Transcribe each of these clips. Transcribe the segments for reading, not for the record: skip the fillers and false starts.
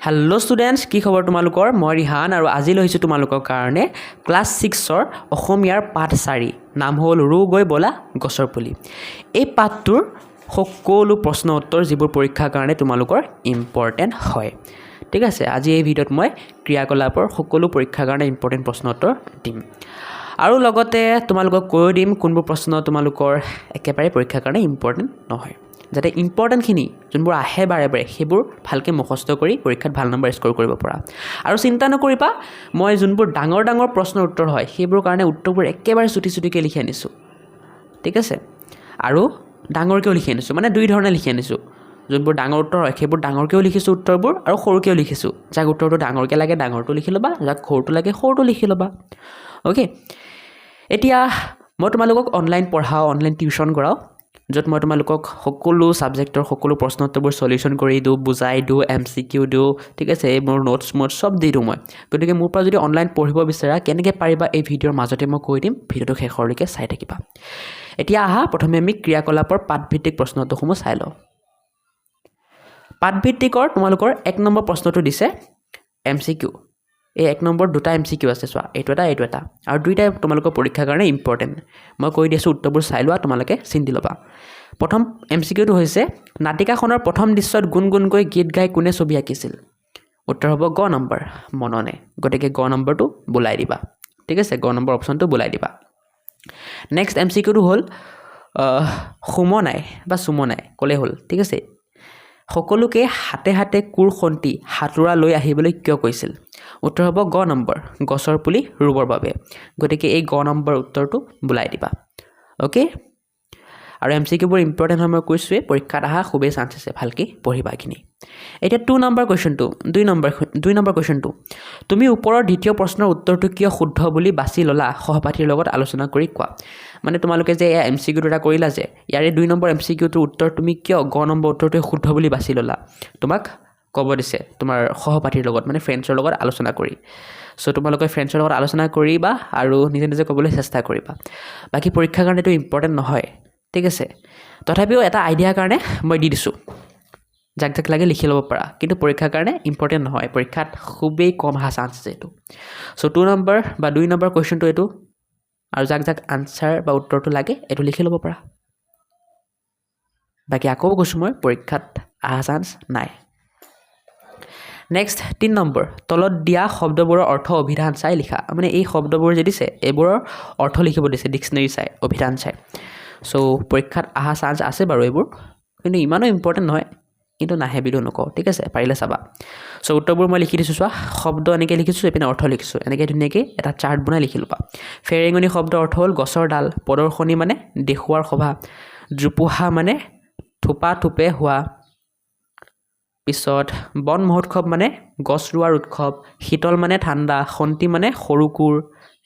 Hello' students, কি খবৰ তোমালোকৰ? মই ৰিহান আৰু আজি লৈছোঁ তোমালোকৰ কাৰণে ক্লাছ 6ৰ অসমীয়াৰ পাঠ 4 নাম হ'ল ৰুই গৈ ব'লা গছৰ পুলি। এই পাঠটোৰ সকলো প্ৰশ্ন উত্তৰ যিবোৰ পৰীক্ষাৰ কাৰণে তোমালোকৰ ইম্পৰ্টেণ্ট হয়। ঠিক আছে, আজি এই ভিডিঅ'ত মই ক্ৰিয়াকলাপৰ সকলো পৰীক্ষাৰ কাৰণে ইম্পৰ্টেণ্ট প্ৰশ্ন উত্তৰ দিম আৰু লগতে তোমালোকক কৈও দিম কোনবোৰ প্ৰশ্ন তোমালোকৰ একেবাৰে পৰীক্ষাৰ কাৰণে ইম্পৰ্টেণ্ট নহয়, যাতে ইম্পৰ্টেণ্টখিনি যোনবোৰ আহে বাৰে বাৰে সেইবোৰ ভালকৈ মুখস্থ কৰি পৰীক্ষাত ভাল নম্বৰ স্ক'ৰ কৰিব পৰা। আৰু চিন্তা নকৰিবা, মই যোনবোৰ ডাঙৰ ডাঙৰ প্ৰশ্নৰ উত্তৰ হয় সেইবোৰ কাৰণে উত্তৰবোৰ একেবাৰে চুটিকৈ লিখি আনিছোঁ। ঠিক আছে, আৰু ডাঙৰকৈও লিখি আনিছোঁ, মানে দুই ধৰণে লিখি আনিছোঁ। যোনবোৰ ডাঙৰ উত্তৰ হয় সেইবোৰ ডাঙৰকৈও লিখিছোঁ উত্তৰবোৰ, আৰু সৰুকৈও লিখিছোঁ। যাক উত্তৰটো ডাঙৰকৈ লাগে ডাঙৰটো লিখি ল'বা, যাক সৰুটো লাগে সৰুটো লিখি ল'বা। অ'কে, এতিয়া মই তোমালোকক অনলাইন পঢ়াওঁ, অনলাইন টিউশ্যন কৰাওঁ, য'ত মই তোমালোকক সকলো ছাবজেক্টৰ সকলো প্ৰশ্ন উত্তৰবোৰ চলিউশ্যন কৰি দিওঁ, বুজাই দিওঁ, MCQ দিওঁ। ঠিক আছে, এইবোৰ নোটছ চব দি দিওঁ মই। গতিকে মোৰ পৰা যদি অনলাইন পঢ়িব বিচাৰা কেনেকৈ পাৰিবা এই ভিডিঅ'ৰ মাজতে মই কৈ দিম, ভিডিঅ'টো শেষৰলৈকে চাই থাকিবা। এতিয়া আহা, প্ৰথমে আমি ক্ৰিয়াকলাপৰ পাঠভিত্তিক প্ৰশ্ন উত্তৰসমূহ চাই লওঁ। পাঠভিত্তিকৰ তোমালোকৰ 1 নম্বৰ প্ৰশ্নটো দিছে MCQ। এই 1 নম্বৰ দুটা MCQ আছে, চোৱা, এইটো এটা আৰু দুইটাই তোমালোকৰ পৰীক্ষাৰ কাৰণে ইম্পৰ্টেণ্ট। মই কৈ দিছোঁ উত্তৰবোৰ চাই লোৱা, তোমালোকে চিন্তি ল'বা। প্ৰথম MCQটো হৈছে নাটিকাখনৰ প্ৰথম দৃশ্যত গুণগুণকৈ গীত গাই কোনে ছবি আঁকিছিল? উত্তৰ হ'ব গ নম্বৰ, মননে। গতিকে গ নম্বৰটো বোলাই দিবা। ঠিক আছে, গ নম্বৰ অপশ্যনটো বোলাই দিবা। নেক্সট MCQটো হ'ল সুমনাই বা সুমনাই ক'লে হ'ল। ঠিক আছে, সকলোকে হাতে হাতে কোৰ খন্তি সাঁতোৰা লৈ আহিবলৈ কিয় কৈছিল? উত্তৰ হ'ব গ নম্বৰ, গছৰ পুলি ৰুবৰ বাবে। গতিকে এই গ নম্বৰ উত্তৰটো বোলাই দিবা। অ'কে, আৰু MCQবোৰ ইম্পৰ্টেণ্ট হয়, মই কৈছোঁৱেই, পৰীক্ষাত অহা খুবেই চান্স আছে, ভালকৈ পঢ়িবা এইখিনি। এতিয়া 2 নম্বৰ কুৱেশ্যনটো, 2 নম্বৰ কুৱেশ্যনটো, তুমি ওপৰৰ দ্বিতীয় প্ৰশ্নৰ উত্তৰটো কিয় শুদ্ধ বুলি বাছি ল'লা সহপাঠীৰ লগত আলোচনা কৰি কোৱা। মানে তোমালোকে যে এয়া MCQ এটা কৰিলা যে, ইয়াৰে 2 নম্বৰ MCQটোৰ উত্তৰ তুমি কিয় গ নম্বৰ উত্তৰটোৱে শুদ্ধ বুলি বাছি ল'লা, তোমাক ক'ব দিছে তোমাৰ সহপাঠীৰ লগত, মানে ফ্ৰেণ্ডছৰ লগত আলোচনা কৰি। চ' তোমালোকে ফ্ৰেণ্ডছৰ লগত আলোচনা কৰিবা আৰু নিজে নিজে ক'বলৈ চেষ্টা কৰিবা। বাকী পৰীক্ষাৰ কাৰণে এইটো ইম্পৰ্টেণ্ট নহয়। ঠিক আছে, তথাপিও এটা আইডিয়াৰ কাৰণে মই দি দিছোঁ, যাক যাক লাগে লিখি ল'ব পাৰা, কিন্তু পৰীক্ষাৰ কাৰণে ইম্পৰ্টেণ্ট নহয়, পৰীক্ষাত খুবেই কম অহা চান্স আছে এইটো। চ' 2 নম্বৰ বা 2 নম্বৰ কুৱেশ্যনটো এইটো, আৰু যাক যাক আনচাৰ বা উত্তৰটো লাগে এইটো লিখি ল'ব পাৰা। বাকী আকৌ কৈছোঁ মই, পৰীক্ষাত অহা চান্স নাই। নেক্সট 3 নম্বৰ, তলত দিয়া শব্দবোৰৰ অৰ্থ অভিধান চাই লিখা। মানে এই শব্দবোৰ যে দিছে এইবোৰৰ অৰ্থ লিখিব দিছে, ডিক্সনেৰী চাই, অভিধান চাই। চ' পৰীক্ষাত অহা চান্স আছে বাৰু এইবোৰ, কিন্তু ইমানো ইম্পৰ্টেণ্ট নহয়, কিন্তু নাহে বুলিও নকওঁ। ঠিক আছে, পাৰিলে চাবা। চ' উত্তৰবোৰ মই লিখি দিছোঁ, চোৱা, শব্দ এনেকৈ লিখিছোঁ, এইপিনে অৰ্থ লিখিছোঁ, এনেকৈ ধুনীয়াকৈ এটা চাৰ্ট বনাই লিখি ল'বা। ফেৰেঙনি শব্দৰ অৰ্থ হ'ল গছৰ ডাল, প্ৰদৰ্শনী মানে দেখুওৱাৰ সভা, জোপোহা মানে থোপা থোপে হোৱা, পিছত বন মহোৎসৱ মানে গছ ৰোৱাৰ উৎসৱ, শীতল মানে ঠাণ্ডা, খন্তি মানে সৰু কোৰ,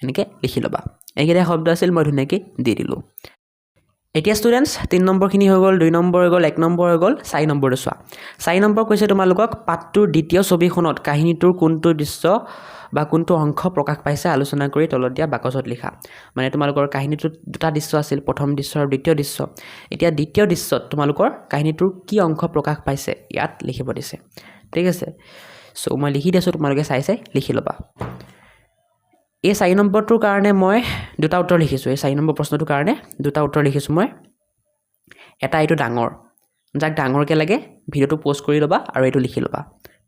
এনেকৈ লিখি ল'বা। এইকেইটা শব্দ আছিল, মই ধুনীয়াকৈ দি দিলোঁ। এতিয়া ষ্টুডেণ্টছ 3 নম্বৰখিনি হৈ গ'ল, 2 নম্বৰ হৈ গ'ল, 1 নম্বৰ হৈ গ'ল, 4 নম্বৰটো চোৱা। 4 নম্বৰ কৈছে তোমালোকক পাঠটোৰ দ্বিতীয় ছবিখনত কাহিনীটোৰ কোনটো দৃশ্য বা কোনটো অংশ প্ৰকাশ পাইছে আলোচনা কৰি তলত দিয়া বাকচত লিখা। মানে তোমালোকৰ কাহিনীটোত 2টা দৃশ্য আছিল, প্ৰথম দৃশ্য আৰু দ্বিতীয় দৃশ্য। এতিয়া দ্বিতীয় দৃশ্যত তোমালোকৰ কাহিনীটোৰ কি অংশ প্ৰকাশ পাইছে ইয়াত লিখিব দিছে। ঠিক আছে, চ' মই লিখি দিছোঁ, তোমালোকে চাই লিখি ল'বা। এই 4 নম্বৰটোৰ কাৰণে মই 2টা উত্তৰ লিখিছোঁ। এই 4 নম্বৰ প্ৰশ্নটোৰ কাৰণে 2টা উত্তৰ লিখিছোঁ মই। এটা এইটো ডাঙৰ, যাক ডাঙৰকৈ লাগে ভিডিঅ'টো প'জ কৰি ল'বা আৰু এইটো লিখি ল'বা।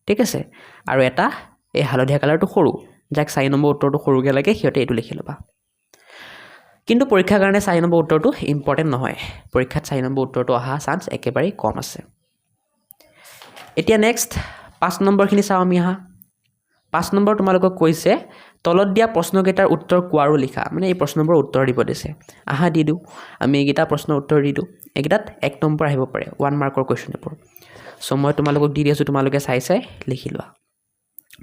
ঠিক আছে, আৰু এটা এই হালধীয়া কালাৰটো সৰু, যাক 4 নম্বৰ উত্তৰটো সৰুকৈ লাগে সিহঁতে এইটো লিখি ল'বা। কিন্তু পৰীক্ষাৰ কাৰণে 4 নম্বৰ উত্তৰটো ইম্পৰ্টেণ্ট নহয়, পৰীক্ষাত 4 নম্বৰ উত্তৰটো অহা চান্স একেবাৰেই কম আছে। এতিয়া নেক্সট 5 নম্বৰখিনি চাওঁ আমি। আহা, 5 নম্বৰ তোমালোকক কৈছে তলত দিয়া প্ৰশ্নকেইটাৰ উত্তৰ কোৱা আৰু লিখা। মানে এই প্ৰশ্নবোৰৰ উত্তৰ দিব দিছে। আহা, দি দিওঁ, আমি এইকেইটা প্ৰশ্নৰ উত্তৰ দি দিওঁ। এইকেইটাত 1 নম্বৰ আহিব পাৰে, 1 মাৰ্কৰ কুৱেশ্যন এইবোৰ। চ' মই তোমালোকক দি আছোঁ, তোমালোকে চাই লিখি লোৱা।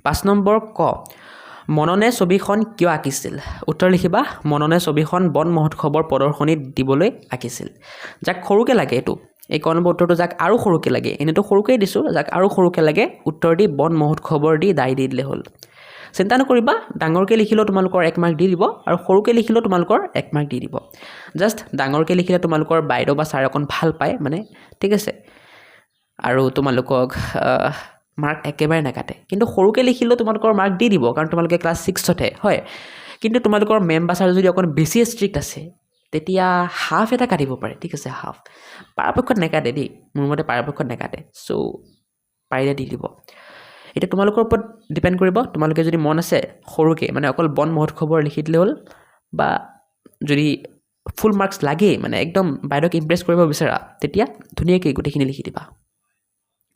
5 নম্বৰ ক, মননে ছবিখন কিয় আঁকিছিল? উত্তৰ লিখিবা, মননে ছবিখন বন মহোৎসৱৰ প্ৰদৰ্শনীত দিবলৈ আঁকিছিল। যাক সৰুকৈ লাগে এইটো, এই ক নম্বৰ উত্তৰটো যাক আৰু সৰুকৈ লাগে, এনেতো সৰুকৈ দিছোঁ, যাক আৰু সৰুকৈ লাগে উত্তৰ দি বন মহোৎসৱৰ দি দাই দি দিলে হ'ল। চিন্তা নকৰিবা, ডাঙৰকৈ লিখিলেও তোমালোকৰ 1 মাৰ্ক দি দিব, আৰু সৰুকৈ লিখিলেও তোমালোকৰ 1 মাৰ্ক দি দিব। জাষ্ট ডাঙৰকৈ লিখিলে তোমালোকৰ বাইদেউ বা ছাৰ অকণ ভাল পায় মানে। ঠিক আছে, আৰু তোমালোকক মাৰ্ক একেবাৰে নাকাটে কিন্তু সৰুকৈ লিখিলেও তোমালোকৰ মাৰ্ক দি দিব কাৰণ তোমালোকে ক্লাছ 6তে হয় কিন্তু তোমালোকৰ মেম বা ছাৰ যদি অকণ বেছি ষ্ট্ৰিক্ট আছে তেতিয়া হাফ এটা কাটিব পাৰে ঠিক আছে হাফ পৰাপক্ষত নাকাটে দেই মোৰ মতে পৰাপক্ষত নাকাটে চ' পাৰিলে দি দিব এতিয়া তোমালোকৰ ওপৰত ডিপেণ্ড কৰিব তোমালোকে যদি মন আছে সৰুকৈ মানে অকল বন মহোৎসৱৰ লিখি দিলে হ'ল বা যদি ফুল মাৰ্কছ লাগে মানে একদম বাইদেউক ইমপ্ৰেছ কৰিব বিচাৰা তেতিয়া ধুনীয়াকৈ গোটেইখিনি লিখি দিবা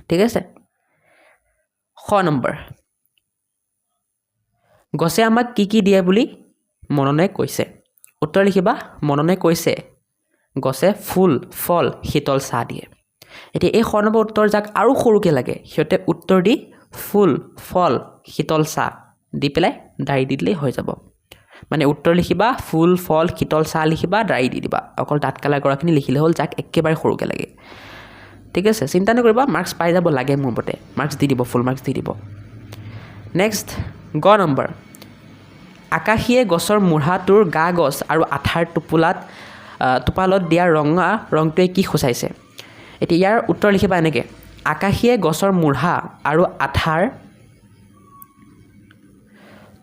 ঠিক আছে খ নম্বৰ গছে আমাক কি দিয়ে বুলি মননে কৈছে উত্তৰ লিখিবা মননে কৈছে গছে ফুল ফল শীতল চাহ দিয়ে এতিয়া এই খ নম্বৰ উত্তৰ যাক আৰু সৰুকৈ লাগে সিহঁতে উত্তৰ দি ফুল ফল শীতল চাহ দি পেলাই ডায়েৰী দি দিলেই হৈ যাব মানে উত্তৰ লিখিবা ফুল ফল শীতল চাহ লিখিবা ডায়েৰী দি দিবা অকল দাঁত কালাৰ কৰাখিনি লিখিলে হ'ল যাক একেবাৰে সৰুকৈ লাগে ঠিক আছে চিন্তা নকৰিবা মাৰ্কছ পাই যাব লাগে মোৰ মতে মাৰ্কছ দি দিব ফুল মাৰ্কছ দি দিব নেক্সট গ নম্বৰ আকাশীয়ে গছৰ মূঢ়াটোৰ গা গছ আৰু আঠাৰ টোপালত দিয়া ৰঙা ৰংটোৱে কি সূচাইছে এতিয়া ইয়াৰ উত্তৰ লিখিবা এনেকৈ আকাশীয়ে গছৰ মূঢ়া আৰু আঠাৰ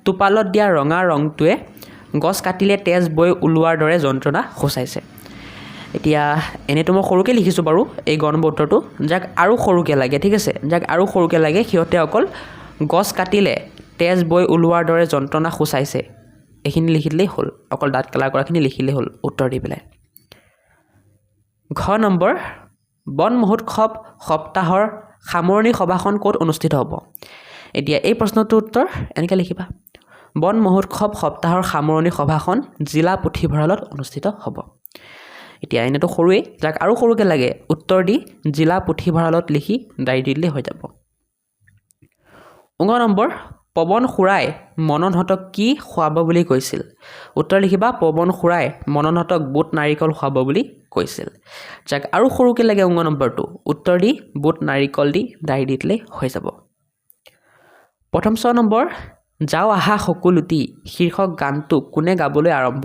টোপালত দিয়া ৰঙা ৰংটোৱে গছ কাটিলে তেজ বৈ ওলোৱাৰ দৰে যন্ত্ৰণা সূচাইছে এতিয়া এনেতো মই সৰুকৈ লিখিছোঁ বাৰু এই গ নম্বৰ উত্তৰটো যাক আৰু সৰুকৈ লাগে ঠিক আছে যাক আৰু সৰুকৈ লাগে সিহঁতে অকল গছ কাটিলে তেজ বৈ ওলোৱাৰ দৰে যন্ত্ৰণা সূচাইছে এইখিনি লিখিলেই হ'ল অকল দাঁত কালাৰ কৰাখিনি লিখিলেই হ'ল উত্তৰ দি পেলাই ঘ নম্বৰ বন মহোৎসৱ সপ্তাহৰ সামৰণি সভাখন ক'ত অনুষ্ঠিত হ'ব এতিয়া এই প্ৰশ্নটোৰ উত্তৰ এনেকৈ লিখিবা বন মহোৎসৱ সপ্তাহৰ সামৰণি সভাখন জিলা পুথিভঁৰালত অনুষ্ঠিত হ'ব এতিয়া এনেতো সৰুৱেই যাক আৰু সৰুকৈ লাগে উত্তৰ দি জিলা পুথিভঁৰালত লিখি ডায়েৰী দি দিলেই হৈ যাব ঙ নম্বৰ পৱন খুৰাই মননহঁতক কি খুৱাব বুলি কৈছিল উত্তৰ লিখিবা পৱন খুৰাই মননহঁতক বুট নাৰিকল খুৱাব বুলি কৈছিল যাক আৰু সৰুকৈ লাগে ঙ নম্বৰটো উত্তৰ দি বুট নাৰিকল দি ডায়েৰী দি দিলেই হৈ যাব প্ৰথম 6 নম্বৰ যাও আহা সকলোটি শীৰ্ষক গানটো কোনে গাবলৈ আৰম্ভ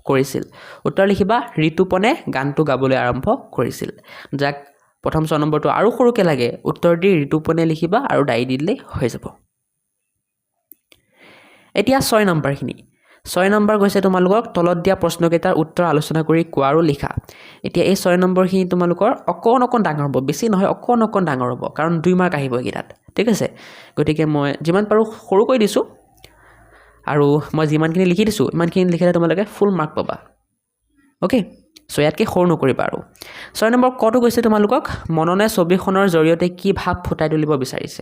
কৰিছিল উত্তৰ লিখিবা ঋতুপনে গানটো গাবলৈ আৰম্ভ কৰিছিল যাক প্ৰথম 6 নম্বৰটো আৰু সৰুকৈ লাগে উত্তৰ দি ঋতুপনে লিখিবা আৰু ডায়েৰী দি দিলেই হৈ যাব এতিয়া 6 নম্বৰখিনি 6 নম্বৰ গৈছে তোমালোকক তলত দিয়া প্ৰশ্নকেইটাৰ উত্তৰ আলোচনা কৰি কোৱা আৰু লিখা এতিয়া এই 6 নম্বৰখিনি তোমালোকৰ অকণ ডাঙৰ হ'ব বেছি নহয় অকণ ডাঙৰ হ'ব কাৰণ 2 মাৰ্ক আহিব এইকেইটাত ঠিক আছে গতিকে মই যিমান পাৰোঁ সৰুকৈ দিছোঁ আৰু মই যিমানখিনি লিখি দিছোঁ ইমানখিনি লিখিলে তোমালোকে ফুল মাৰ্ক পাবা অ'কে চ' ইয়াতকৈ সৰু নকৰিবা আৰু 6 নম্বৰ কটো গৈছে তোমালোকক মননে ছবিখনৰ জৰিয়তে কি ভাৱ ফুটাই তুলিব বিচাৰিছে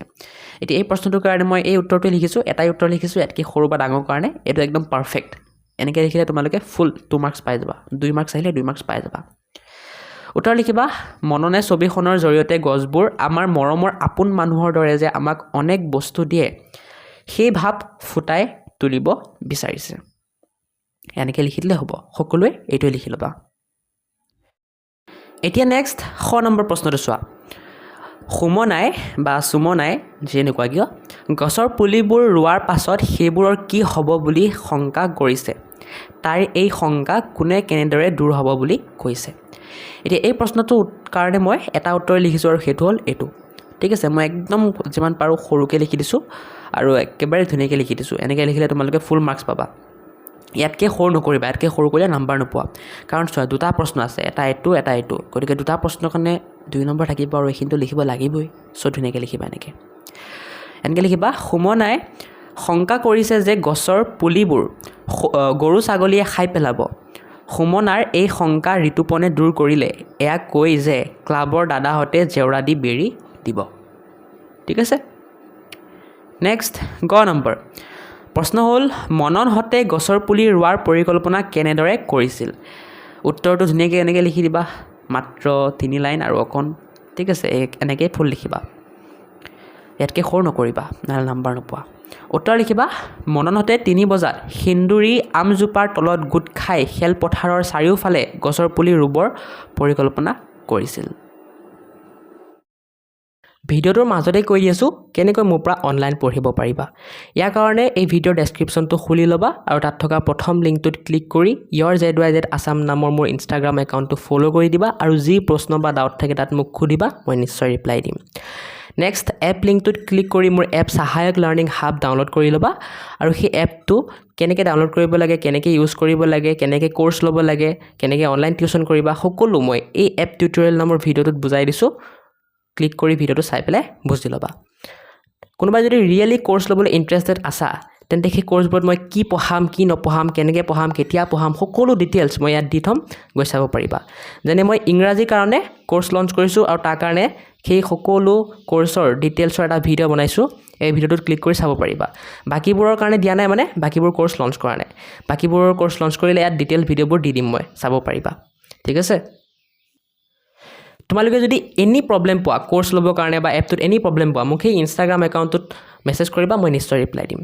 এতিয়া এই প্ৰশ্নটোৰ কাৰণে মই এই উত্তৰটোৱে লিখিছোঁ এটাই উত্তৰ লিখিছোঁ ইয়াতকৈ সৰু বা ডাঙৰ কাৰণে এইটো একদম পাৰফেক্ট এনেকৈ লিখিলে তোমালোকে ফুল 2 মাৰ্কছ পাই যাবা 2 মাৰ্কছ আহিলে 2 মাৰ্কছ পাই যাবা উত্তৰ লিখিবা মননে ছবিখনৰ জৰিয়তে গছবোৰ আমাৰ মৰমৰ আপোন মানুহৰ দৰে যে আমাক অনেক বস্তু দিয়ে সেই ভাৱ ফুটাই তুলিব বিচাৰিছে এনেকৈ লিখি দিলে হ'ব সকলোৱে এইটোৱে লিখি ল'বা এতিয়া নেক্সট খ নম্বৰ প্ৰশ্নটো চোৱা সুমনাই বা সুমনাই যেনেকুৱা কিয় গছৰ পুলিবোৰ ৰোৱাৰ পাছত সেইবোৰৰ কি হ'ব বুলি শংকা কৰিছে তাইৰ এই শংকা কোনে কেনেদৰে দূৰ হ'ব বুলি কৈছে এতিয়া এই প্ৰশ্নটোৰ কাৰণে মই এটা উত্তৰ লিখিছোঁ আৰু সেইটো হ'ল এইটো ঠিক আছে মই একদম যিমান পাৰোঁ সৰুকৈ লিখি দিছোঁ আৰু একেবাৰে ধুনীয়াকৈ লিখি দিছোঁ এনেকৈ লিখিলে তোমালোকে ফুল মাৰ্কছ পাবা ইয়াতকৈ সৰু নকৰিবা ইয়াতকৈ সৰু কৰিলে নাম্বাৰ নোপোৱা কাৰণ চোৱা 2টা প্ৰশ্ন আছে এটা এইটো গতিকে 2টা প্ৰশ্নৰ কাৰণে 2 নম্বৰ থাকিব আৰু এইখিনিতো লিখিব লাগিবই চ' ধুনীয়াকৈ লিখিবা এনেকৈ লিখিবা সুমনাই শংকা কৰিছে যে গছৰ পুলিবোৰ গৰু ছাগলীয়ে খাই পেলাব সুমনাৰ এই শংকা ঋতুপনে দূৰ কৰিলে এয়া কৈ যে ক্লাবৰ দাদাহঁতে জেওৰা দি বেৰি দিব ঠিক আছে নেক্সট গ নম্বৰ প্ৰশ্ন হ'ল মননহঁতে গছৰ পুলি ৰোৱাৰ পৰিকল্পনা কেনেদৰে কৰিছিল উত্তৰটো ধুনীয়াকৈ এনেকৈ লিখি দিবা মাত্ৰ 3 লাইন আৰু অকণ ঠিক আছে এনেকৈ ফুল লিখিবা ইয়াতকৈ সৰু নকৰিবা নহ'লে নাম্বাৰ নোপোৱা উত্তৰ লিখিবা মননহঁতে 3 বজাত সিন্দুৰী আমজোপাৰ তলত গোট খাই খেলপথাৰৰ চাৰিওফালে গছৰ পুলি ৰুবৰ পৰিকল্পনা কৰিছিল ভিডিঅ'টোৰ মাজতে কৈ দি আছোঁ কেনেকৈ মোৰ পৰা অনলাইন পঢ়িব পাৰিবা ইয়াৰ কাৰণে এই ভিডিঅ'ৰ ডেছক্ৰিপশ্যনটো খুলি ল'বা আৰু তাত থকা প্ৰথম লিংকটোত ক্লিক কৰি YourZYZ Assam নামৰ মোৰ ইনষ্টাগ্ৰাম একাউণ্টটো ফ'ল' কৰি দিবা আৰু যি প্ৰশ্ন বা ডাউট থাকে তাত মোক সুধিবা মই নিশ্চয় ৰিপ্লাই দিম নেক্সট এপ লিংকটোত ক্লিক কৰি মোৰ এপ সহায়ক লাৰ্ণিং হাব ডাউনলোড কৰি ল'বা আৰু সেই এপটো কেনেকৈ ডাউনলোড কৰিব লাগে কেনেকৈ ইউজ কৰিব লাগে কেনেকৈ কোৰ্চ ল'ব লাগে কেনেকৈ অনলাইন টিউচন কৰিবা সকলো মই এই এপ টিউটৰিয়েল নামৰ ভিডিঅ'টোত বুজাই দিছোঁ ক্লিক কৰি ভিডিঅ'টো চাই পেলাই বুজি ল'বা কোনোবাই যদি ৰিয়েলি কোৰ্চ ল'বলৈ ইণ্টাৰেষ্টেড আছা তেন্তে সেই কোৰ্চবোৰত মই কি পঢ়াম কি নপঢ়াম কেনেকৈ পঢ়াম কেতিয়া পঢ়াম সকলো ডিটেইলছ মই ইয়াত দি থ'ম গৈ চাব পাৰিবা যেনে মই ইংৰাজীৰ কাৰণে কোৰ্চ লঞ্চ কৰিছোঁ আৰু তাৰ কাৰণে সেই সকলো কোৰ্চৰ ডিটেইলছৰ এটা ভিডিঅ' বনাইছোঁ এই ভিডিঅ'টোত ক্লিক কৰি চাব পাৰিবা বাকীবোৰৰ কাৰণে দিয়া নাই মানে বাকীবোৰ কোৰ্চ লঞ্চ কৰা নাই বাকীবোৰৰ কোৰ্চ লঞ্চ কৰিলে ইয়াত ডিটেইল ভিডিঅ'বোৰ দি দিম মই চাব পাৰিবা ঠিক আছে তোমালোকে যদি এনি প্ৰব্লেম পোৱা কোৰ্চ ল'বৰ কাৰণে বা এপটোত এনি প্ৰব্লেম পোৱা মোক সেই ইনষ্টাগ্ৰাম একাউণ্টটোত মেছেজ কৰিবা মই নিশ্চয় ৰিপ্লাই দিম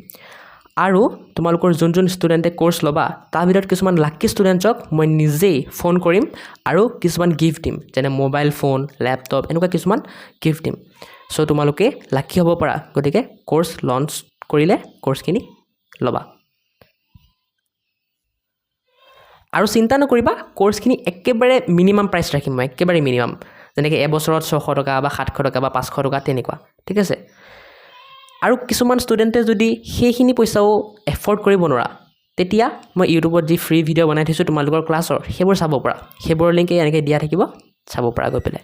আৰু তোমালোকৰ যোন ষ্টুডেণ্টে কোৰ্চ ল'বা তাৰ ভিতৰত কিছুমান লাকি ষ্টুডেণ্টছক মই নিজেই ফোন কৰিম আৰু কিছুমান গিফ্ট দিম যেনে মোবাইল ফোন লেপটপ এনেকুৱা কিছুমান গিফ্ট দিম চ' তোমালোকে লাকি হ'ব পাৰা গতিকে কোৰ্চ লঞ্চ কৰিলে কোৰ্চখিনি ল'বা আৰু চিন্তা নকৰিবা কোৰ্চখিনি একেবাৰে মিনিমাম প্ৰাইচ ৰাখিম মই একেবাৰে মিনিমাম যেনেকৈ এবছৰত 600 টকা বা 700 টকা বা 500 টকা তেনেকুৱা ঠিক আছে আৰু কিছুমান ষ্টুডেণ্টে যদি সেইখিনি পইচাও এফৰ্ড কৰিব নোৱাৰা তেতিয়া মই ইউটিউবত যি ফ্ৰী ভিডিঅ' বনাই থৈছোঁ তোমালোকৰ ক্লাছৰ সেইবোৰ চাব পৰা সেইবোৰৰ লিংক এনেকৈ দিয়া থাকিব চাব পৰা গৈ পেলাই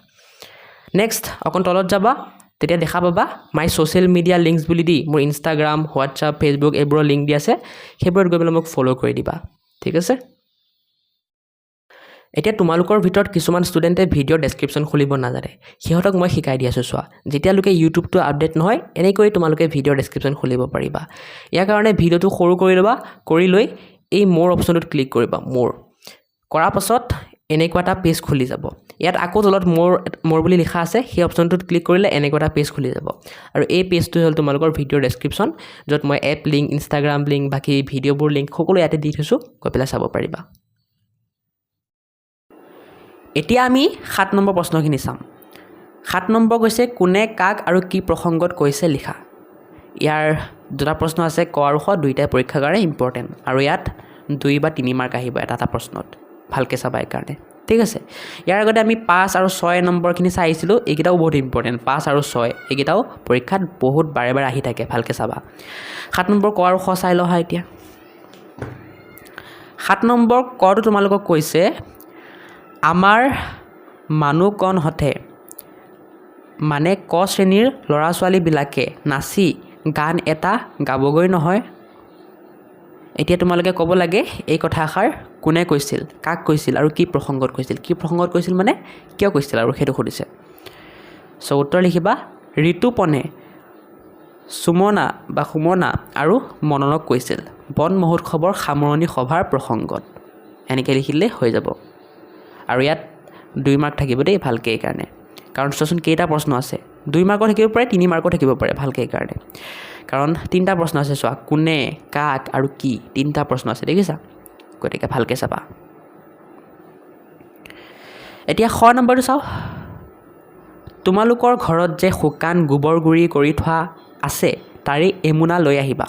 নেক্সট অকণ তলত যাবা তেতিয়া দেখা পাবা মাই ছ'চিয়েল মিডিয়া লিংকছ বুলি দি মোৰ ইনষ্টাগ্ৰাম হোৱাটছআপ ফেচবুক এইবোৰৰ লিংক দি আছে সেইবোৰত গৈ পেলাই মোক ফ'ল' কৰি দিবা ঠিক আছে এতিয়া তোমালোকৰ ভিতৰত কিছুমান ষ্টুডেণ্টে ভিডিঅ' ডেছক্ৰিপশ্যন খুলিব নাজানে সিহঁতক মই শিকাই দি আছোঁ চোৱা যেতিয়ালৈকে ইউটিউবটো আপডেট নহয় এনেকৈ তোমালোকে ভিডিঅ' ডেছক্ৰিপশ্যন খুলিব পাৰিবা ইয়াৰ কাৰণে ভিডিঅ'টো সৰু কৰি ল'বা কৰি লৈ এই মোৰ অপশ্যনটোত ক্লিক কৰিবা মোৰ কৰাৰ পাছত এনেকুৱা এটা পেজ খুলি যাব ইয়াত আকৌ তলত মোৰ বুলি লিখা আছে সেই অপশ্যনটোত ক্লিক কৰিলে এনেকুৱা এটা পেজ খুলি যাব আৰু এই পেজটো হ'ল তোমালোকৰ ভিডিঅ' ডেছক্ৰিপশ্যন য'ত মই এপ লিংক ইনষ্টাগ্ৰাম লিংক বাকী ভিডিঅ'বোৰ লিংক সকলো ইয়াতে দি থৈছোঁ গৈ পেলাই চাব পাৰিবা এতিয়া আমি 7 নম্বৰ প্ৰশ্নখিনি চাম 7 নম্বৰ কৈছে কোনে কাক আৰু কি প্ৰসংগত কৈছে লিখা ইয়াৰ দুটা প্ৰশ্ন আছে ক আৰু খ দুইটাই পৰীক্ষাৰ কাৰণে ইম্পৰ্টেণ্ট আৰু ইয়াত 2 বা 3 মাৰ্ক আহিব এটা প্ৰশ্নত ভালকৈ চাবা এই কাৰণে ঠিক আছে ইয়াৰ আগতে আমি 5 আৰু 6 নম্বৰখিনি চাই আহিছিলোঁ এইকেইটাও বহুত ইম্পৰ্টেণ্ট 5 আৰু 6 এইকেইটাও পৰীক্ষাত বহুত বাৰে বাৰে আহি থাকে ভালকৈ চাবা 7 নম্বৰ ক আৰু খ চাই লওঁ এতিয়া 7 নম্বৰ কটো তোমালোকক কৈছে আমাৰ মানুহকণহঁতে মানে ক শ্ৰেণীৰ ল'ৰা ছোৱালীবিলাকে নাচি গান এটা গাবগৈ নহয় এতিয়া তোমালোকে ক'ব লাগে এই কথাষাৰ কোনে কৈছিল কাক কৈছিল আৰু কি প্ৰসংগত কৈছিল মানে কিয় কৈছিল আৰু সেইটো সুধিছে চ' উত্তৰ লিখিবা ঋতুপনে সুমনা বা সুমনা আৰু মননক কৈছিল বন মহোৎসৱৰ সামৰণি সভাৰ প্ৰসংগত এনেকৈ লিখিলে হৈ যাব আৰু ইয়াত 2 মাৰ্ক থাকিব দেই ভালকৈ এইকাৰণে কাৰণ চোৱাচোন কেইটা প্ৰশ্ন আছে 2 মাৰ্কৰ থাকিব পাৰে 3 মাৰ্কৰ থাকিব পাৰে ভালকৈ এইকাৰণে কাৰণ 3টা প্ৰশ্ন আছে চোৱা কোনে কাক আৰু কি 3টা প্ৰশ্ন আছে দেখিছা গতিকে ভালকৈ চাবা এতিয়া খ নম্বৰটো চাওঁ তোমালোকৰ ঘৰত যে শুকান গোবৰ গুৰি কৰি থোৱা আছে তাৰে এমুনা লৈ আহিবা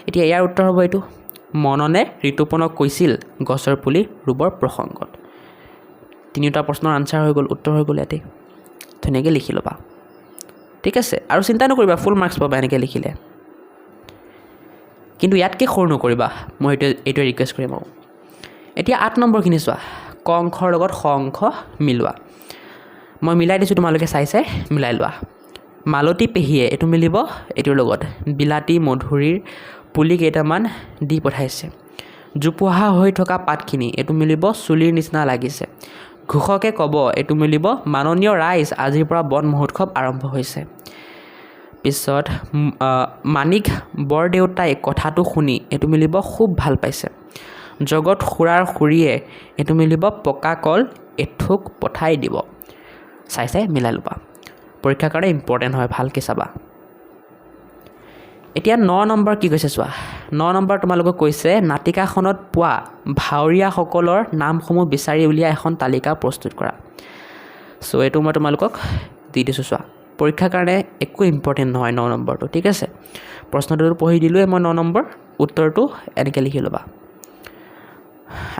এতিয়া ইয়াৰ উত্তৰ হ'ব এইটো মননে ঋতুপনক কৈছিল গছৰ পুলি ৰুবৰ প্ৰসংগত 3টা প্ৰশ্নৰ আনচাৰ হৈ গ'ল উত্তৰ হৈ গ'ল ইয়াতে ধুনীয়াকৈ লিখি ল'বা ঠিক আছে আৰু চিন্তা নকৰিবা ফুল মাৰ্কছ পাবা এনেকৈ লিখিলে কিন্তু ইয়াতকৈ সৰু নকৰিবা মই এইটোৱে ৰিকুৱেষ্ট কৰিম আৰু এতিয়া 8 নম্বৰখিনি চোৱা ক অংশৰ লগত খ অংশ মিলোৱা মই মিলাই দিছোঁ তোমালোকে চাই মিলাই লোৱা মালতী পেহীয়ে এইটো মিলিব এইটোৰ লগত বিলাতী মধুৰীৰ পুলি কেইটামান দি পঠাইছে জোপোহা হৈ থকা পাতখিনি এইটো মিলিব চুলিৰ নিচিনা লাগিছে ঘোষকে ক'ব এইটো মিলিব মাননীয় ৰাইজ আজিৰ পৰা বন মহোৎসৱ আৰম্ভ হৈছে পিছত মানিক বৰদেউতাই কথাটো শুনি এইটো মিলিব খুব ভাল পাইছে জগত খুৰাৰ খুৰীয়ে এইটো মিলিব পকা কল এথোক পঠাই দিব চাই মিলাই ল'বা পৰীক্ষাৰ কাৰণে ইম্পৰ্টেণ্ট হয় ভালকৈ চাবা এতিয়া 9 নম্বৰ কি কৈছে চোৱা 9 নম্বৰ তোমালোকক কৈছে নাটিকাখনত পোৱা ভাৱৰীয়াসকলৰ নামসমূহ বিচাৰি উলিয়াই এখন তালিকা প্ৰস্তুত কৰা চ' এইটো মই তোমালোকক দি দিছোঁ চোৱা পৰীক্ষাৰ কাৰণে একো ইম্পৰ্টেণ্ট নহয় 9 নম্বৰটো ঠিক আছে প্ৰশ্নটো পঢ়ি দিলোঁৱে মই 9 নম্বৰ উত্তৰটো এনেকৈ লিখি ল'বা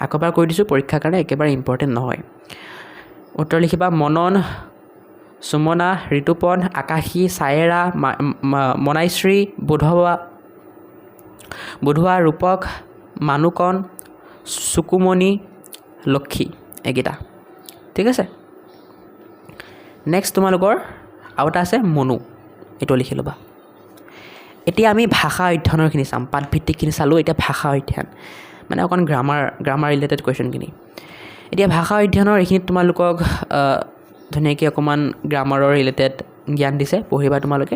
আকবাৰ কৈ দিছোঁ পৰীক্ষাৰ কাৰণে একেবাৰে ইম্পৰ্টেণ্ট নহয় উত্তৰ লিখিবা মনন সুমনা, ঋতুপন, আকাশী, ছায়েৰা, মনাইশ্ৰী, বুধোৱা, ৰূপক, মানুকন, চুকুমণি, লক্ষী, এইকেইটা। ঠিক আছে। নেক্সট তোমালোকৰ আৰু এটা আছে মনু, এইটো লিখি ল'বা। এতিয়া আমি ভাষা অধ্যয়নৰখিনি চাম, পাঠভিত্তিকখিনি চালোঁ, এতিয়া ভাষা অধ্যয়ন মানে অকণ গ্ৰামাৰ ৰিলেটেড কুৱেশ্যনখিনি। এতিয়া ভাষা অধ্যয়নৰ এইখিনিত তোমালোকক ধুনীয়াকৈ অকণমান গ্ৰামাৰৰ ৰিলেটেড জ্ঞান দিছে, পঢ়িবা তোমালোকে।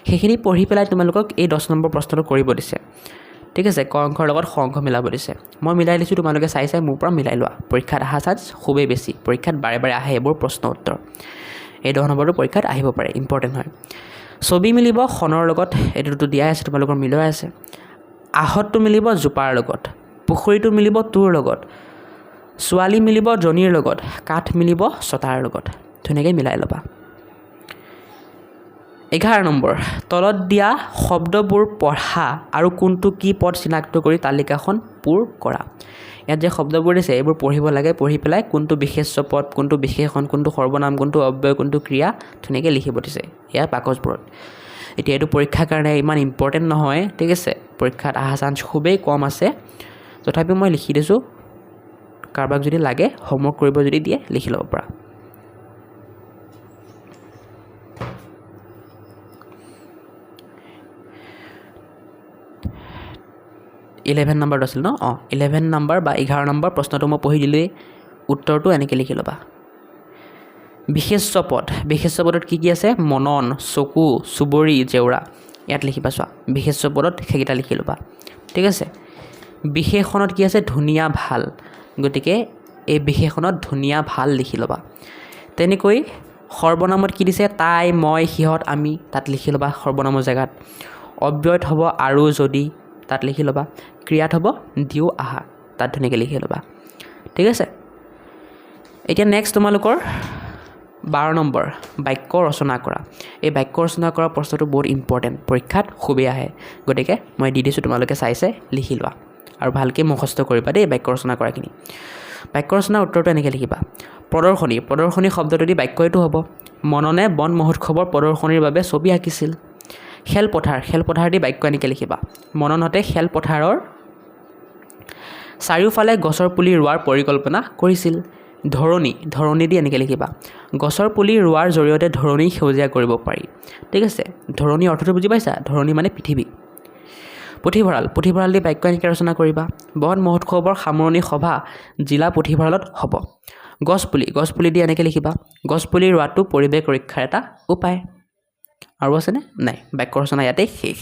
সেইখিনি পঢ়ি পেলাই তোমালোকক এই 10 নম্বৰ প্ৰশ্নটো কৰিব দিছে। ঠিক আছে। ক অংশৰ লগত খ অংশ মিলাব দিছে। মই মিলাই দিছোঁ, তোমালোকে চাই মোৰ পৰা মিলাই লোৱা। পৰীক্ষাত অহা চান্স খুবেই বেছি, পৰীক্ষাত বাৰে বাৰে আহে এইবোৰ প্ৰশ্ন উত্তৰ। এই 10 নম্বৰটো পৰীক্ষাত আহিব পাৰে, ইম্পৰ্টেণ্ট হয়। ছবি মিলিব শনৰ লগত, এইটোতো দিয়াই আছে, তোমালোকৰ মিলোৱাই আছে। আহঁতটো মিলিব জোপাৰ লগত, পুখুৰীটো মিলিব তোৰ লগত, ছোৱালী মিলিব জনীৰ লগত, কাঠ মিলিব ছটাৰ লগত। ধুনীয়াকৈ মিলাই ল'বা। 11 নম্বৰ, তলত দিয়া শব্দবোৰ পঢ়া আৰু কোনটো কি পদ চিনাক্ত কৰি তালিকাখন পূৰ কৰা। ইয়াত যে শব্দবোৰ দিছে এইবোৰ পঢ়িব লাগে, পঢ়ি পেলাই কোনটো বিশেষ্য পদ, কোনটো বিশেষণ, কোনটো সৰ্বনাম, কোনটো অব্যয়, কোনটো ক্ৰিয়া ধুনীয়াকৈ লিখিব দিছে ইয়াৰ বাকচবোৰত। এতিয়া এইটো পৰীক্ষাৰ কাৰণে ইমান ইম্পৰ্টেণ্ট নহয়, ঠিক আছে। পৰীক্ষাত অহা চান্স খুবেই কম আছে, তথাপিও মই লিখি দিছোঁ। কাৰোবাক যদি লাগে হোমৱৰ্ক কৰিব যদি দিয়ে লিখি ল'ব পৰা। ইলেভেন নম্বৰটো আছিল ন? 11 নম্বৰ বা 11 নম্বৰ প্ৰশ্নটো মই পঢ়ি দিলোঁৱেই, উত্তৰটো এনেকৈ লিখি ল'বা। বিশেষ্য পদ, বিশেষ্য পদত কি কি আছে? মনন, চকু, চুবুৰী, জেউৰা। ইয়াত লিখিবা চোৱা, বিশেষ্য পদত সেইকেইটা লিখি ল'বা। ঠিক আছে। বিশেষণত কি আছে? ধুনীয়া, ভাল। গতিকে এই বিশেষণত ধুনীয়া, ভাল লিখি ল'বা। তেনেকৈ সৰ্বনামত কি দিছে? তাই, মই, সিহঁত, আমি, তাত লিখি ল'বা সৰ্বনামৰ জেগাত। অব্যয়ত হ'ব আৰু, যদি, তাত লিখি ল'বা। ক্ৰিয়াত হ'ব দিও, আহা, তাত ধুনীয়াকৈ লিখি ল'বা। ঠিক আছে। এতিয়া নেক্সট তোমালোকৰ 12 নম্বৰ, বাক্য ৰচনা কৰা। এই বাক্য ৰচনা কৰা প্ৰশ্নটো বহুত ইম্পৰ্টেণ্ট, পৰীক্ষাত খুবেই আহে। গতিকে মই দি দিছোঁ, তোমালোকে চাই লিখি লোৱা আৰু ভালকৈ মুখস্থ কৰিবা দেই বাক্য ৰচনা কৰাখিনি। বাক্য ৰচনাৰ উত্তৰটো এনেকৈ লিখিবা। প্ৰদৰ্শনী, প্ৰদৰ্শনী শব্দটো দি বাক্য এইটো হ'ব। মননে বন মহোৎসৱৰ প্ৰদৰ্শনীৰ বাবে ছবি আঁকিছিল। খেলপথাৰ, খেলপথাৰ দি বাক্য এনেকৈ লিখিবা। মননহঁতে খেলপথাৰৰ চাৰিওফালে গছৰ পুলি ৰোৱাৰ পৰিকল্পনা কৰিছিল। ধৰণী, ধৰণী দি এনেকৈ লিখিবা। গছৰ পুলি ৰোৱাৰ জৰিয়তে ধৰণী সেউজীয়া কৰিব পাৰি। ঠিক আছে। ধৰণী অৰ্থটো বুজি পাইছা? ধৰণী মানে পৃথিৱী। পুথিভঁৰাল, পুথিভঁৰাল দি বাক্য এনেকৈ ৰচনা কৰিবা। বন মহোৎসৱৰ সামৰণি সভা জিলা পুথিভঁৰালত হ'ব। গছপুলি, গছপুলি দি এনেকৈ লিখিবা। গছপুলি ৰোৱাটো পৰিৱেশ ৰক্ষাৰ এটা উপায়। আৰু আছেনে? নাই। বাক্য ৰচনা ইয়াতে শেষ।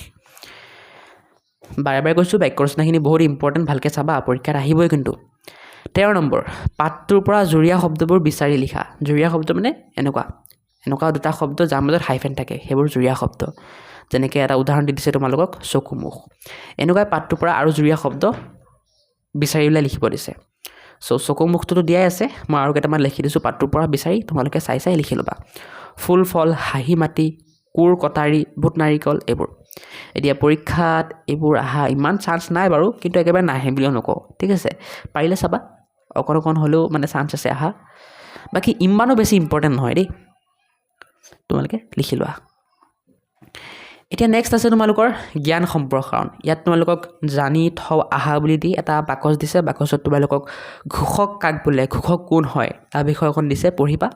বাৰে বাৰে কৈছোঁ, বাক্য ৰচনাখিনি বহুত ইম্পৰ্টেণ্ট, ভালকৈ চাবা, পৰীক্ষাত আহিবই কিন্তু। 13 নম্বৰ, পাঠটোৰ পৰা জুৰীয়া শব্দবোৰ বিচাৰি লিখা। জুৰীয়া শব্দ মানে এনেকুৱা দুটা শব্দ যাৰ মাজত হাইফেন থাকে, সেইবোৰ জুৰীয়া শব্দ। যেনেকৈ এটা উদাহৰণ দি দিছে তোমালোকক, চকুমুখ। এনেকুৱাই পাঠটোৰ পৰা আৰু জুৰীয়া শব্দ বিচাৰি পেলাই লিখিব দিছে। চকুমুখটোতো দিয়াই আছে, মই আৰু কেইটামান লিখি দিছোঁ পাঠটোৰ পৰা বিচাৰি, তোমালোকে চাই লিখি ল'বা। ফুল ফল, হাঁহি মাটি, কোৰ কটাৰী, বুট নাৰিকল, এইবোৰ। এতিয়া পৰীক্ষাত এইবোৰ অহা ইমান চান্স নাই বাৰু, কিন্তু একেবাৰে নাহে বুলিও নকওঁ। ঠিক আছে। পাৰিলে চাবা, অকণ হ'লেও মানে চান্স আছে আহা। বাকী ইমানো বেছি ইম্পৰ্টেণ্ট নহয় দেই, তোমালোকে লিখি লোৱা। এতিয়া নেক্সট আছে তোমালোকৰ জ্ঞান সম্প্ৰসাৰণ। ইয়াত তোমালোকক জানি থওঁ আহা বুলি দি এটা বাকচ দিছে। বাকচত তোমালোকক ঘোষক কাক বোলে, ঘোষক কোন হয় তাৰ বিষয়ে অকণ দিছে, পঢ়িবা।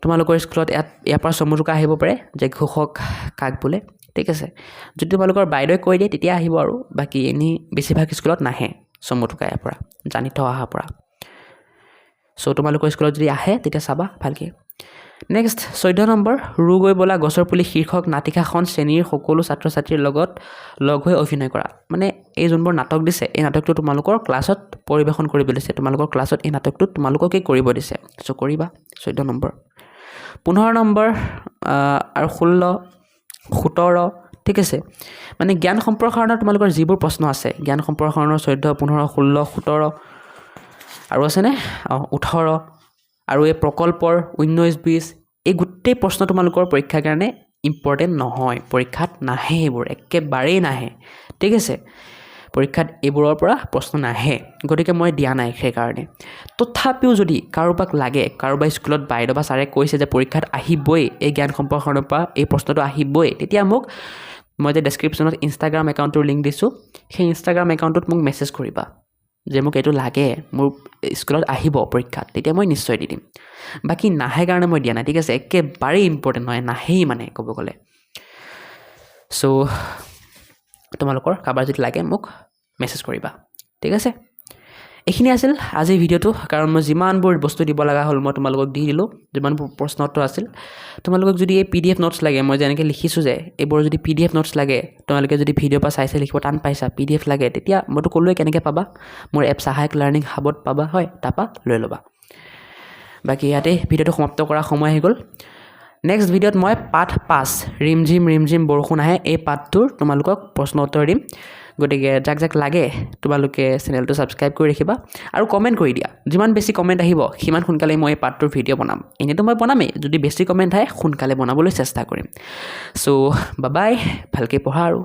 তোমালোকৰ স্কুলত ইয়াৰ পৰা চমুটোকা আহিব পাৰে যে ঘোষক কাক বোলে। ঠিক আছে। যদি তোমালোকৰ বাইদেৱে কৈ দিয়ে তেতিয়া আহিব, আৰু বাকী এনেই বেছিভাগ স্কুলত নাহে চমুটোকা ইয়াৰ পৰা, জানি থওঁ অহাৰ পৰা। তোমালোকৰ স্কুলত যদি আহে তেতিয়া চাবা ভালকৈ। নেক্সট 14 নম্বৰ, ৰু গৈ বোলা গছৰ পুলি শীৰ্ষক নাটিকাখন শ্ৰেণীৰ সকলো ছাত্ৰ ছাত্ৰীৰ লগত লগ হৈ অভিনয় কৰা। মানে এই যোনবোৰ নাটক দিছে, এই নাটকটো তোমালোকৰ ক্লাছত পৰিৱেশন কৰিব দিছে। তোমালোকৰ ক্লাছত এই নাটকটো তোমালোককেই কৰিব দিছে, কৰিবা। 14 নম্বৰ। 15 নম্বৰ আৰু 16, 17, ঠিক আছে। মানে জ্ঞান সম্প্ৰসাৰণৰ তোমালোকৰ যিবোৰ প্ৰশ্ন আছে, জ্ঞান সম্প্ৰসাৰণৰ 14, 15, 16, 17 আৰু আছেনে 18, আৰু এই প্ৰকল্পৰ 19, 20, এই গোটেই প্ৰশ্ন তোমালোকৰ পৰীক্ষাৰ কাৰণে ইম্পৰ্টেণ্ট নহয়, পৰীক্ষাত নাহে, এইবোৰ একেবাৰেই নাহে। ঠিক আছে। পৰীক্ষাত এইবোৰৰ পৰা প্ৰশ্ন নাহে, গতিকে মই দিয়া নাই সেইকাৰণে। তথাপিও যদি কাৰোবাক লাগে, কাৰোবাৰ স্কুলত বাইদেউ বা ছাৰে কৈছে যে পৰীক্ষাত আহিবই এই জ্ঞান সম্প্ৰসাৰণৰ পৰা এই প্ৰশ্নটো আহিবই, তেতিয়া মোক মই যে ডেছক্ৰিপশ্যনত ইনষ্টাগ্ৰাম একাউণ্টটোৰ লিংক দিছোঁ, সেই ইনষ্টাগ্ৰাম একাউণ্টটোত মোক মেছেজ কৰিবা যে মোক এইটো লাগে, মোৰ স্কুলত আহিব পৰীক্ষাত, তেতিয়া মই নিশ্চয় দি দিম। বাকী নাহে কাৰণে মই দিয়া নাই, ঠিক আছে? একেবাৰেই ইম্পৰ্টেণ্ট নহয়, নাহেই মানে ক'ব গ'লে। চ' তোমালোকৰ কাৰোবাৰ যদি লাগে মোক মেছেজ কৰিবা, ঠিক আছে? এইখিনি আছিল আজিৰ ভিডিঅ'টো, কাৰণ মই যিমানবোৰ বস্তু দিব লগা হ'ল মই তোমালোকক দি দিলোঁ, যিমানবোৰ প্ৰশ্ন উত্তৰ আছিল। তোমালোকক যদি এই PDF নোটছ লাগে, মই যেনেকৈ লিখিছোঁ যে এইবোৰ যদি PDF নোটছ লাগে, তোমালোকে যদি ভিডিঅ'ৰ পৰা চাই লিখিব টান পাইছা, PDF লাগে, তেতিয়া মইতো ক'লোৱে কেনেকৈ পাবা, মোৰ এপ সহায়ক লাৰ্ণিং হাবত পাবা, হয়, তাৰপৰা লৈ ল'বা। বাকী ইয়াতে ভিডিঅ'টো সমাপ্ত কৰা সময় আহি গ'ল। নেক্সট ভিডিঅ'ত মই পাঠ 5 ৰিমঝিম বৰষুণ আহে এই পাঠটোৰ তোমালোকক প্ৰশ্ন উত্তৰ দিম। গতিকে যাক যাক লাগে তোমালোকে চেনেলটো ছাবস্ক্ৰাইব কৰি ৰাখিবা আৰু কমেণ্ট কৰি দিয়া। যিমান বেছি কমেণ্ট আহিব সিমান সোনকালে মই এই পাঠটোৰ ভিডিঅ' বনাম। এনেতো মই বনামেই, যদি বেছি কমেণ্ট আহে সোনকালে বনাবলৈ চেষ্টা কৰিম। চ' বাই, ভালকৈ পঢ়া আৰু।